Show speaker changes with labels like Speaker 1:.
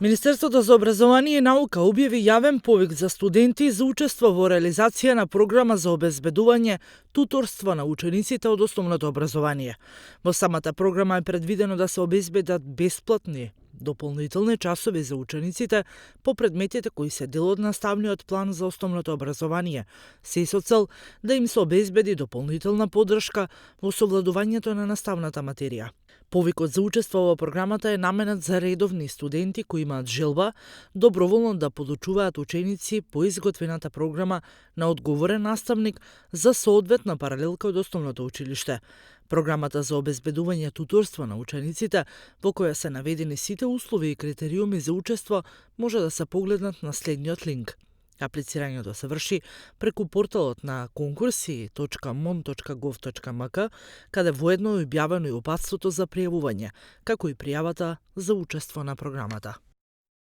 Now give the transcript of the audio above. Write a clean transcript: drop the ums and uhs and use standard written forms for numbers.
Speaker 1: Министерството за образование и наука објави јавен повик за студенти за учество во реализација на програма за обезбедување туторство на учениците од основното образование. Во самата програма е предвидено да се обезбедат бесплатни дополнителни часови за учениците по предметите кои се дел од наставниот план за основното образование, се со цел да им се обезбеди дополнителна поддршка во совладувањето на наставната материја. Повикот за учество во програмата е наменет за редовни студенти кои имаат желба доброволно да подучуваат ученици по изготвената програма на одговорен наставник за соодветна паралелка од основното училиште. Програмата за обезбедување туторство на учениците, во која се наведени сите услови и критериуми за учество, може да се погледнат на следниот линк. Аплицирањето се врши преку порталот на конкурси.mon.gov.mk, каде воедно е објавено и упатството за пријавување, како и пријавата за учество на програмата.